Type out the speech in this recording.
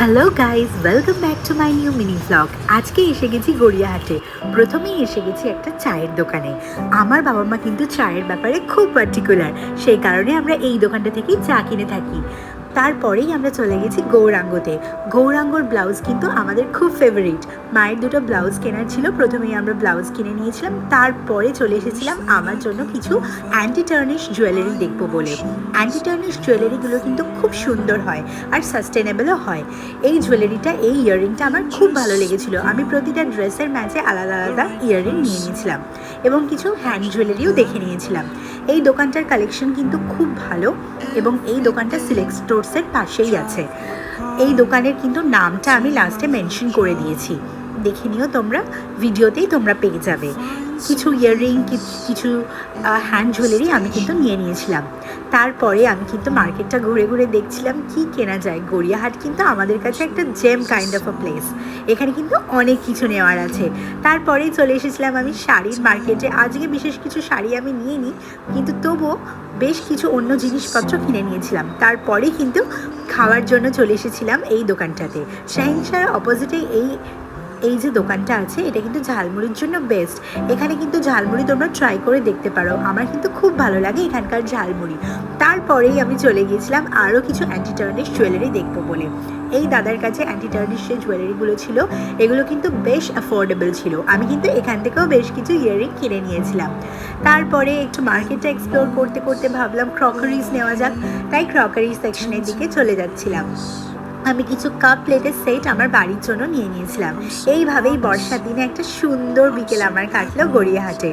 Hello guys, welcome back to my new mini blog. আজকে এসে গেছি গড়িয়াহাটে। প্রথমেই এসে গেছি একটা চায়ের দোকানে। আমার বাবা মা কিন্তু চায়ের ব্যাপারে খুব পার্টিকুলার, সেই কারণে আমরা এই দোকানটা থেকেই চা কিনে থাকি। তারপরেই আমরা চলে গেছি গৌরাঙ্গতে। গৌরাঙ্গর ব্লাউজ কিন্তু আমাদের খুব ফেভারিট। মায়ের দুটো ব্লাউজ কেনার ছিল, প্রথমেই আমরা ব্লাউজ কিনে নিয়েছিলাম। তারপরে চলে এসেছিলাম আমার জন্য কিছু অ্যান্টি টার্নিশ জুয়েলারি দেখবো বলে। অ্যান্টি টার্নিশ জুয়েলারিগুলো কিন্তু খুব সুন্দর হয় আর সাস্টেনেবলও হয়। এই জুয়েলারিটা, এই ইয়াররিংটা আমার খুব ভালো লেগেছিল। আমি প্রতিটা ড্রেসের ম্যাচে আলাদা আলাদা ইয়াররিং নিয়ে নিয়েছিলাম এবং কিছু হ্যান্ড জুয়েলারিও দেখে নিয়েছিলাম। এই দোকানটার কালেকশন কিন্তু খুব ভালো এবং এই দোকানটা সিলেক্ট স্টোরসের পাশেই আছে। এই দোকানের কিন্তু নামটা আমি লাস্টে মেনশন করে দিয়েছি, দেখে নিও তোমরা, ভিডিওতেই তোমরা পেয়ে যাবে। কিছু ইয়াররিং, কিছু হ্যান্ড জুয়েলারি আমি কিন্তু নিয়ে নিয়েছিলাম। তারপরে আমি কিন্তু মার্কেটটা ঘুরে ঘুরে দেখছিলাম কি কেনা যায়। গড়িয়াহাট কিন্তু আমাদের কাছে একটা জেম কাইন্ড অফ আ প্লেস, এখানে কিন্তু অনেক কিছু নেওয়ার আছে। তারপরেই চলে এসেছিলাম আমি শাড়ির মার্কেটে। আজকে বিশেষ কিছু শাড়ি আমি নিয়ে নিই, কিন্তু তবুও বেশ কিছু অন্য জিনিসপত্র কিনে নিয়েছিলাম। তারপরে কিন্তু খাওয়ার জন্য চলে এসেছিলাম এই দোকানটাতে। শাহিনশার অপোজিটে এই যে দোকানটা আছে, এটা কিন্তু ঝালমুড়ির জন্য বেস্ট। এখানে কিন্তু ঝালমুড়ি তোমরা ট্রাই করে দেখতে পারো, আমার কিন্তু খুব ভালো লাগে এখানকার ঝালমুড়ি। তারপরেই আমি চলে গিয়েছিলাম আরও কিছু অ্যান্টি টার্নিশ জুয়েলারি দেখবো বলে। এই দাদার কাছে অ্যান্টি টার্নিশ যে জুয়েলারিগুলো ছিল, এগুলো কিন্তু বেশ অ্যাফোর্ডেবল ছিল। আমি কিন্তু এখান থেকেও বেশ কিছু ইয়াররিং কিনে নিয়েছিলাম। তারপরে একটু মার্কেটটা এক্সপ্লোর করতে করতে ভাবলাম ক্রকারিজ নেওয়া যাক, তাই ক্রকারি সেকশনের দিকে চলে যাচ্ছিলাম। আমি কিছু কাপ প্লেটের সেট আমার বাড়ির জন্য নিয়ে নিয়েছিলাম। এইভাবেই বর্ষার দিনে একটা সুন্দর বিকেল আমার কাটলো গড়িয়াহাটে।